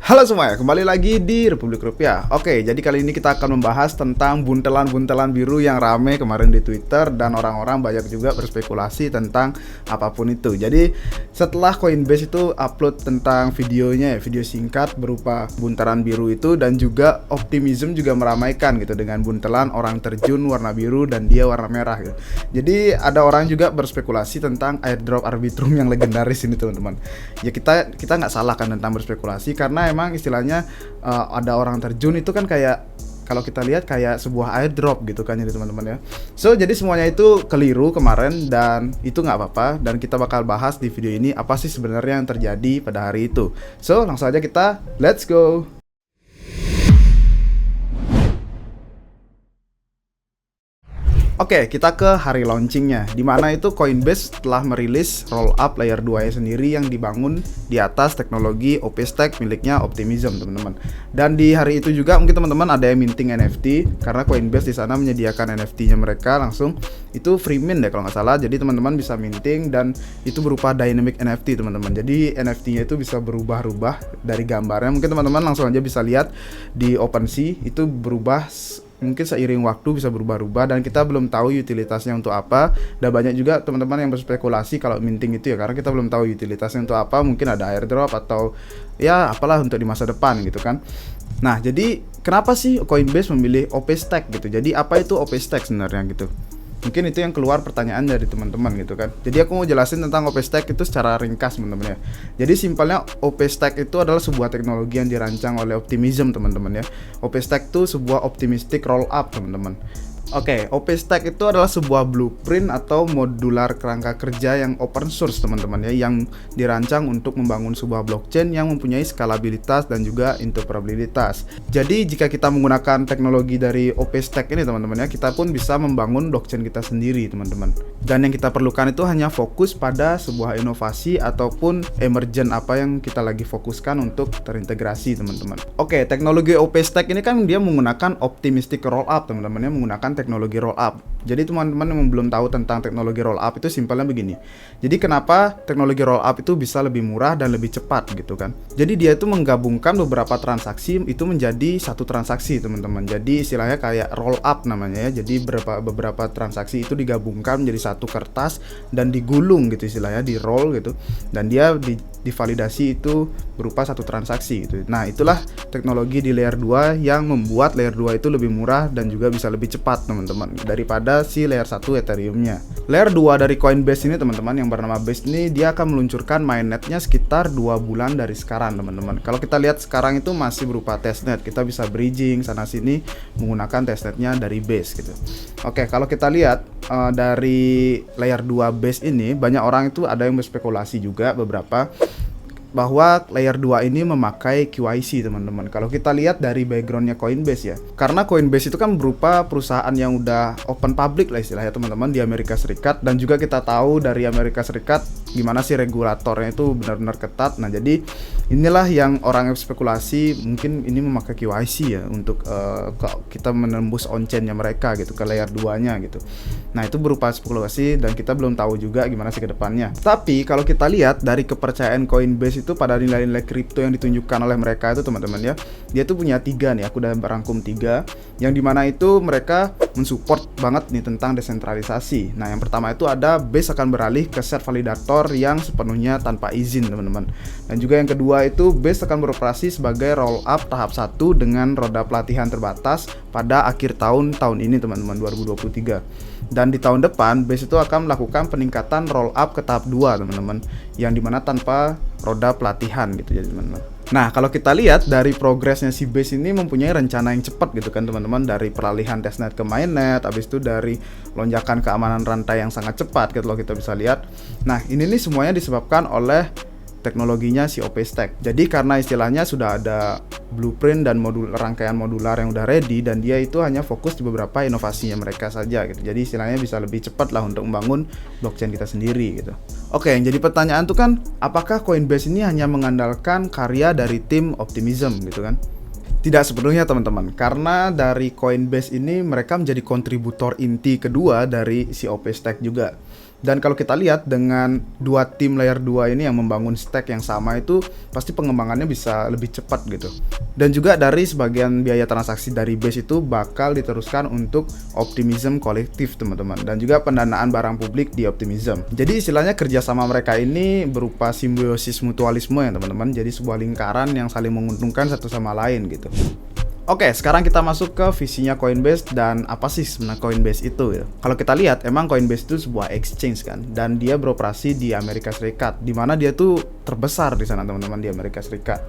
Halo semuanya, kembali lagi di Republik Rupiah. Oke, jadi kali ini kita akan membahas tentang buntelan-buntelan biru yang rame kemarin di Twitter dan orang-orang banyak juga berspekulasi tentang apapun itu. Jadi setelah Coinbase itu upload tentang videonya, video singkat berupa buntelan biru itu, dan juga Optimism juga meramaikan gitu dengan buntelan orang terjun warna biru dan dia warna merah gitu. Jadi ada orang juga berspekulasi tentang airdrop Arbitrum yang legendaris ini teman-teman. Ya kita nggak salah kan tentang berspekulasi, karena emang istilahnya ada orang terjun itu kan kayak kalau kita lihat kayak sebuah airdrop gitu kan jadi teman-teman ya. So jadi semuanya itu keliru kemarin dan itu nggak apa-apa, dan kita bakal bahas di video ini apa sih sebenarnya yang terjadi pada hari itu. So langsung aja kita let's go. Oke, kita ke hari launchingnya, di mana itu Coinbase telah merilis rollup layer 2-nya sendiri yang dibangun di atas teknologi OP-Stack miliknya Optimism, teman-teman. Dan di hari itu juga mungkin teman-teman ada yang minting NFT, karena Coinbase di sana menyediakan NFT-nya mereka langsung itu free mint deh kalau nggak salah. Jadi teman-teman bisa minting dan itu berupa dynamic NFT, teman-teman. Jadi NFT-nya itu bisa berubah-ubah dari gambarnya. Mungkin teman-teman langsung aja bisa lihat di OpenSea itu berubah. Mungkin seiring waktu bisa berubah-ubah dan kita belum tahu utilitasnya untuk apa. Dan banyak juga teman-teman yang berspekulasi kalau minting itu ya, karena kita belum tahu utilitasnya untuk apa. Mungkin ada airdrop atau ya apalah untuk di masa depan gitu kan. Nah, jadi kenapa sih Coinbase memilih OP-Stack gitu? Jadi apa itu OP-Stack sebenarnya gitu? Mungkin itu yang keluar pertanyaan dari teman-teman gitu kan. Jadi aku mau jelasin tentang OP-Stack itu secara ringkas teman-teman ya. Jadi simpelnya OP-Stack itu adalah sebuah teknologi yang dirancang oleh Optimism teman-teman ya. OP-Stack itu sebuah optimistic rollup teman-teman. Oke, OP-Stack itu adalah sebuah blueprint atau modular kerangka kerja yang open source teman-teman ya, yang dirancang untuk membangun sebuah blockchain yang mempunyai skalabilitas dan juga interoperabilitas. Jadi jika kita menggunakan teknologi dari OP-Stack ini teman-teman ya, kita pun bisa membangun blockchain kita sendiri teman-teman. Dan yang kita perlukan itu hanya fokus pada sebuah inovasi ataupun emergent apa yang kita lagi fokuskan untuk terintegrasi teman-teman. Oke, teknologi OP-Stack ini kan dia menggunakan optimistic rollup teman-teman ya, menggunakan teknologi rollup. Jadi teman-teman yang belum tahu tentang teknologi rollup itu simpelnya begini. Jadi kenapa teknologi rollup itu bisa lebih murah dan lebih cepat gitu kan? Jadi dia itu menggabungkan beberapa transaksi itu menjadi satu transaksi teman-teman. Jadi istilahnya kayak rollup namanya ya. Jadi beberapa transaksi itu digabungkan menjadi satu kertas dan digulung gitu istilahnya, di roll gitu. Dan dia divalidasi itu berupa satu transaksi gitu. Nah, itulah teknologi di layer 2 yang membuat layer 2 itu lebih murah dan juga bisa lebih cepat teman-teman daripada si layer 1 Ethereum-nya. Layer 2 dari Coinbase ini teman-teman yang bernama Base ini dia akan meluncurkan mainnetnya sekitar 2 bulan dari sekarang teman-teman. Kalau kita lihat sekarang itu masih berupa testnet, kita bisa bridging sana sini menggunakan testnetnya dari Base gitu. Oke, kalau kita lihat dari layer 2 Base ini banyak orang itu ada yang berspekulasi juga beberapa bahwa layer 2 ini memakai QIC teman-teman. Kalau kita lihat dari backgroundnya Coinbase ya, karena Coinbase itu kan berupa perusahaan yang udah open public lah istilahnya teman-teman di Amerika Serikat, dan juga kita tahu dari Amerika Serikat gimana sih regulatornya itu benar-benar ketat. Nah jadi inilah yang orang spekulasi mungkin ini memakai QIC ya untuk kita menembus on-chain-nya mereka gitu ke layer 2-nya gitu. Nah itu berupa spekulasi dan kita belum tahu juga gimana sih ke depannya. Tapi kalau kita lihat dari kepercayaan Coinbase itu pada nilai-nilai kripto yang ditunjukkan oleh mereka itu teman-teman ya, dia tuh punya 3 nih, aku udah merangkum 3 yang dimana itu mereka mensupport banget nih tentang desentralisasi. Nah yang pertama itu ada Base akan beralih ke set validator yang sepenuhnya tanpa izin teman-teman. Dan juga yang kedua itu Base akan beroperasi sebagai rollup tahap 1 dengan roda pelatihan terbatas pada akhir tahun ini teman-teman, 2023. Dan di tahun depan Base itu akan melakukan peningkatan rollup ke tahap 2 teman-teman, yang dimana tanpa roda pelatihan gitu ya teman-teman. Nah kalau kita lihat dari progresnya si Base ini mempunyai rencana yang cepat gitu kan teman-teman, dari peralihan testnet ke mainnet, habis itu dari lonjakan keamanan rantai yang sangat cepat gitu loh kita bisa lihat. Nah ini nih semuanya disebabkan oleh teknologinya si OP-Stack. Jadi karena istilahnya sudah ada blueprint dan rangkaian modular yang udah ready, dan dia itu hanya fokus di beberapa inovasinya mereka saja gitu. Jadi istilahnya bisa lebih cepat lah untuk membangun blockchain kita sendiri gitu. Oke, yang jadi pertanyaan tuh kan, apakah Coinbase ini hanya mengandalkan karya dari tim Optimism gitu kan? Tidak sepenuhnya teman-teman, karena dari Coinbase ini mereka menjadi kontributor inti kedua dari si OP-Stack juga. Dan kalau kita lihat dengan dua tim layer 2 ini yang membangun stack yang sama itu pasti pengembangannya bisa lebih cepat gitu. Dan juga dari sebagian biaya transaksi dari Base itu bakal diteruskan untuk Optimism kolektif teman-teman, dan juga pendanaan barang publik di Optimism. Jadi istilahnya kerjasama mereka ini berupa simbiosis mutualisme ya teman-teman. Jadi sebuah lingkaran yang saling menguntungkan satu sama lain gitu. Oke, sekarang kita masuk ke visinya Coinbase dan apa sih sebenarnya Coinbase itu ya. Kalau kita lihat, emang Coinbase itu sebuah exchange kan, dan dia beroperasi di Amerika Serikat, di mana dia tuh terbesar di sana teman-teman, di Amerika Serikat.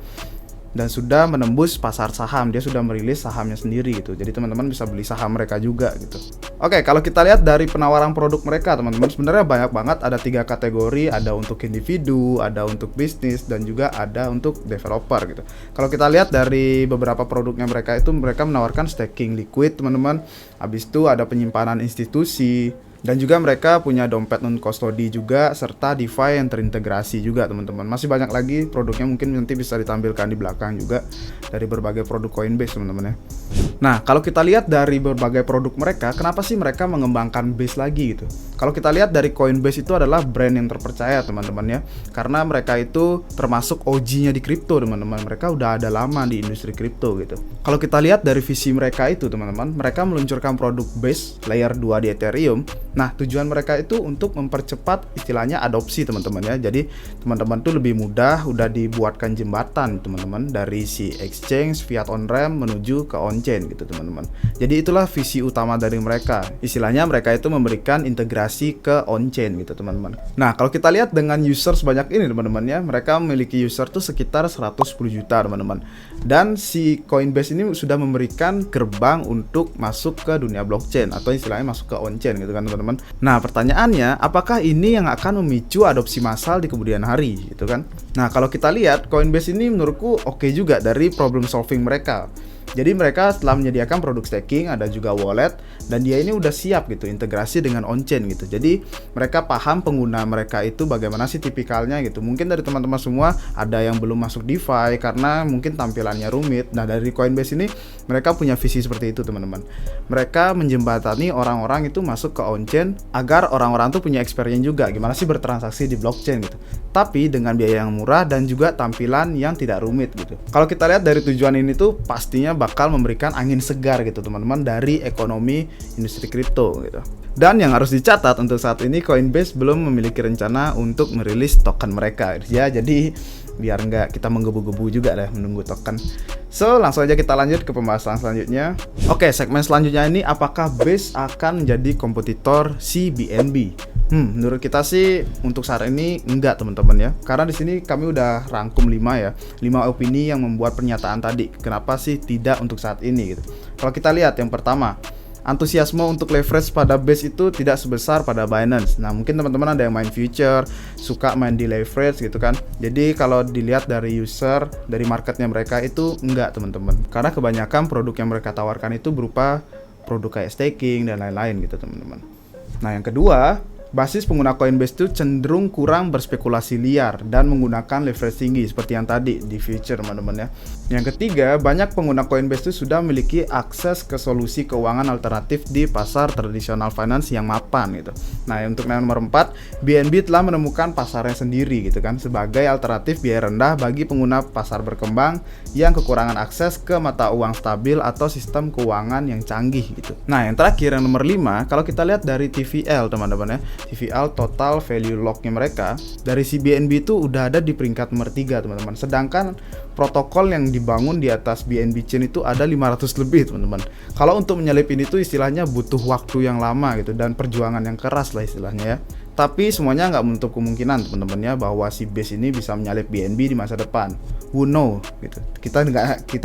Dan sudah menembus pasar saham, dia sudah merilis sahamnya sendiri gitu. Jadi teman-teman bisa beli saham mereka juga gitu. Oke, kalau kita lihat dari penawaran produk mereka teman-teman, sebenarnya banyak banget, ada 3 kategori, ada untuk individu, ada untuk bisnis, dan juga ada untuk developer gitu. Kalau kita lihat dari beberapa produknya mereka itu, mereka menawarkan staking liquid teman-teman. Habis itu ada penyimpanan institusi, dan juga mereka punya dompet non-custody juga, serta DeFi yang terintegrasi juga teman-teman. Masih banyak lagi produknya, mungkin nanti bisa ditampilkan di belakang juga dari berbagai produk Coinbase teman-teman ya. Nah, kalau kita lihat dari berbagai produk mereka, kenapa sih mereka mengembangkan Base lagi gitu? Kalau kita lihat dari Coinbase itu adalah brand yang terpercaya teman-teman ya, karena mereka itu termasuk OG-nya di kripto teman-teman. Mereka udah ada lama di industri kripto gitu. Kalau kita lihat dari visi mereka itu teman-teman, mereka meluncurkan produk Base layer 2 di Ethereum. Nah, tujuan mereka itu untuk mempercepat istilahnya adopsi teman-teman ya. Jadi teman-teman tuh lebih mudah, udah dibuatkan jembatan teman-teman dari si exchange fiat on-ramp menuju ke on-chain gitu teman-teman. Jadi itulah visi utama dari mereka. Istilahnya mereka itu memberikan integrasi ke on-chain gitu teman-teman. Nah, kalau kita lihat dengan user sebanyak ini teman-teman ya, mereka memiliki user tuh sekitar 110 juta teman-teman. Dan si Coinbase ini sudah memberikan gerbang untuk masuk ke dunia blockchain atau istilahnya masuk ke on-chain gitu kan teman-teman. Nah, pertanyaannya, apakah ini yang akan memicu adopsi massal di kemudian hari gitu kan? Nah, kalau kita lihat Coinbase ini menurutku oke juga dari problem solving mereka. Jadi mereka setelah menyediakan produk staking, ada juga wallet, dan dia ini udah siap gitu integrasi dengan on-chain gitu. Jadi mereka paham pengguna mereka itu bagaimana sih tipikalnya gitu. Mungkin dari teman-teman semua ada yang belum masuk DeFi karena mungkin tampilannya rumit. Nah, dari Coinbase ini mereka punya visi seperti itu teman-teman. Mereka menjembatani orang-orang itu masuk ke on-chain agar orang-orang tuh punya experience juga gimana sih bertransaksi di blockchain gitu. Tapi dengan biaya yang murah dan juga tampilan yang tidak rumit gitu. Kalau kita lihat dari tujuan ini tuh pastinya bakal memberikan angin segar gitu teman-teman dari ekonomi industri kripto gitu. Dan yang harus dicatat untuk saat ini Coinbase belum memiliki rencana untuk merilis token mereka ya, jadi biar nggak kita menggebu-gebu juga lah menunggu token. So langsung aja kita lanjut ke pembahasan selanjutnya. Oke, segmen selanjutnya ini, apakah Base akan menjadi kompetitor si BNB? Menurut kita sih untuk saat ini enggak teman-teman ya. Karena di sini kami udah rangkum 5 ya, 5 opini yang membuat pernyataan tadi. Kenapa sih tidak untuk saat ini gitu. Kalau kita lihat yang pertama, antusiasme untuk leverage pada Base itu tidak sebesar pada Binance. Nah, mungkin teman-teman ada yang main future, suka main di leverage gitu kan. Jadi kalau dilihat dari user, dari marketnya mereka itu enggak teman-teman. Karena kebanyakan produk yang mereka tawarkan itu berupa produk kayak staking dan lain-lain gitu teman-teman. Nah, yang kedua, basis pengguna Coinbase itu cenderung kurang berspekulasi liar dan menggunakan leverage tinggi seperti yang tadi di future teman-teman ya. Yang ketiga, banyak pengguna Coinbase itu sudah memiliki akses ke solusi keuangan alternatif di pasar tradisional finance yang mapan gitu. Nah, untuk yang nomor 4, BNB telah menemukan pasarnya sendiri gitu kan sebagai alternatif biaya rendah bagi pengguna pasar berkembang yang kekurangan akses ke mata uang stabil atau sistem keuangan yang canggih gitu. Nah, yang terakhir yang nomor 5, kalau kita lihat dari TVL teman-teman ya, TVL total value lock-nya mereka dari si BNB itu udah ada di peringkat nomor 3 teman-teman. Sedangkan protokol yang dibangun di atas BNB chain itu ada 500 lebih teman-teman. Kalau untuk menyelip ini tuh istilahnya butuh waktu yang lama gitu dan perjuangan yang keras lah istilahnya ya. Tapi semuanya nggak menutup kemungkinan teman-teman ya bahwa si Base ini bisa menyalip BNB di masa depan. Who know gitu. Kita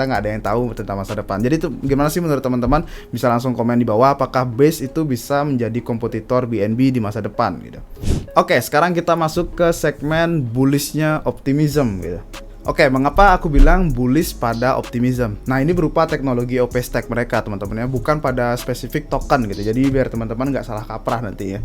nggak ada yang tahu tentang masa depan. Jadi itu gimana sih menurut teman-teman? Bisa langsung komen di bawah apakah Base itu bisa menjadi kompetitor BNB di masa depan gitu. Oke, sekarang kita masuk ke segmen bullishnya Optimism gitu. Oke, mengapa aku bilang bullish pada Optimism? Nah, ini berupa teknologi OP Stack mereka teman-teman ya, bukan pada spesifik token gitu. Jadi biar teman-teman nggak salah kaprah nanti ya.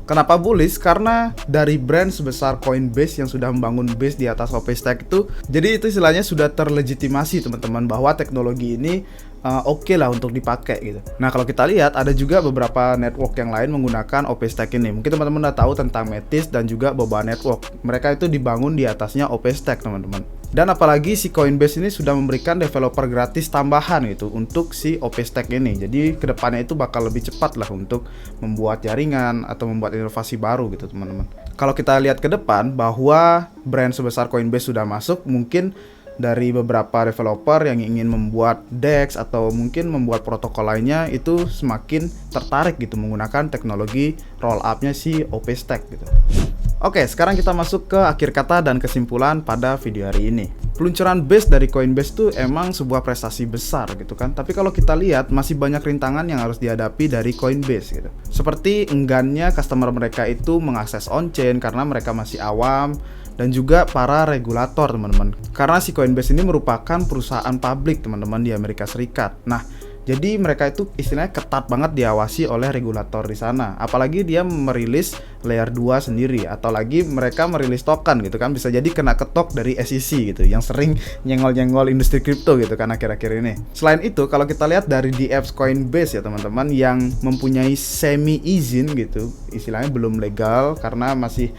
Kenapa bullish? Karena dari brand sebesar Coinbase yang sudah membangun base di atas OP-Stack itu, jadi itu istilahnya sudah terlegitimasi teman-teman bahwa teknologi ini oke lah untuk dipakai gitu. Nah kalau kita lihat ada juga beberapa network yang lain menggunakan OP-Stack ini. Mungkin teman-teman udah tahu tentang Metis dan juga Boba Network. Mereka itu dibangun di atasnya OP-Stack teman-teman. Dan apalagi si Coinbase ini sudah memberikan developer gratis tambahan gitu untuk si OP-Stack ini. Jadi kedepannya itu bakal lebih cepat lah untuk membuat jaringan atau membuat inovasi baru gitu teman-teman. Kalau kita lihat ke depan bahwa brand sebesar Coinbase sudah masuk, mungkin dari beberapa developer yang ingin membuat DEX atau mungkin membuat protokol lainnya itu semakin tertarik gitu menggunakan teknologi roll up-nya si OP-Stack gitu. Oke, sekarang kita masuk ke akhir kata dan kesimpulan pada video hari ini. Peluncuran base dari Coinbase tuh emang sebuah prestasi besar gitu kan. Tapi kalau kita lihat masih banyak rintangan yang harus dihadapi dari Coinbase gitu. Seperti enggannya customer mereka itu mengakses on-chain karena mereka masih awam, dan juga para regulator teman-teman. Karena si Coinbase ini merupakan perusahaan publik teman-teman di Amerika Serikat. Nah, jadi mereka itu istilahnya ketat banget diawasi oleh regulator di sana. Apalagi dia merilis layer 2 sendiri, atau lagi mereka merilis token gitu kan, bisa jadi kena ketok dari SEC gitu yang sering nyenggol-nyenggol industri kripto gitu kan akhir-akhir ini. Selain itu, kalau kita lihat dari di apps Coinbase ya teman-teman yang mempunyai semi izin gitu, istilahnya belum legal karena masih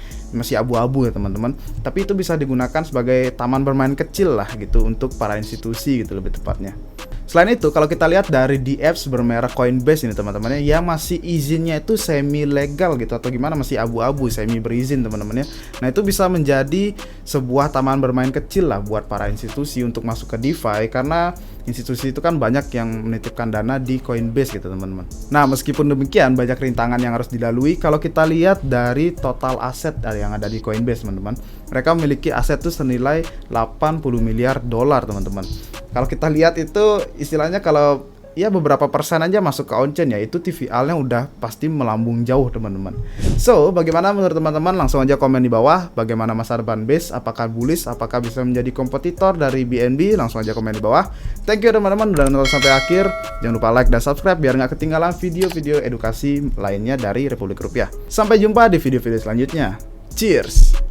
abu-abu ya teman-teman. Tapi itu bisa digunakan sebagai taman bermain kecil lah gitu untuk para institusi gitu lebih tepatnya. Selain itu, kalau kita lihat dari di apps bermerek Coinbase ini teman-teman ya, yang masih izinnya itu semi legal gitu atau gimana, masih abu-abu, semi berizin teman-teman ya. Nah, itu bisa menjadi sebuah taman bermain kecil lah buat para institusi untuk masuk ke DeFi, karena institusi itu kan banyak yang menitipkan dana di Coinbase gitu teman-teman. Nah, meskipun demikian banyak rintangan yang harus dilalui. Kalau kita lihat dari total aset yang ada di Coinbase teman-teman, mereka memiliki aset itu senilai 80 miliar dolar teman-teman. Kalau kita lihat itu istilahnya kalau ya beberapa persen aja masuk ke on-chain ya, itu TVL-nya udah pasti melambung jauh teman-teman. So, bagaimana menurut teman-teman? Langsung aja komen di bawah bagaimana masa depan Base, apakah bullish, apakah bisa menjadi kompetitor dari BNB? Langsung aja komen di bawah. Thank you teman-teman udah nonton sampai akhir. Jangan lupa like dan subscribe biar nggak ketinggalan video-video edukasi lainnya dari Republik Rupiah. Sampai jumpa di video-video selanjutnya. Cheers!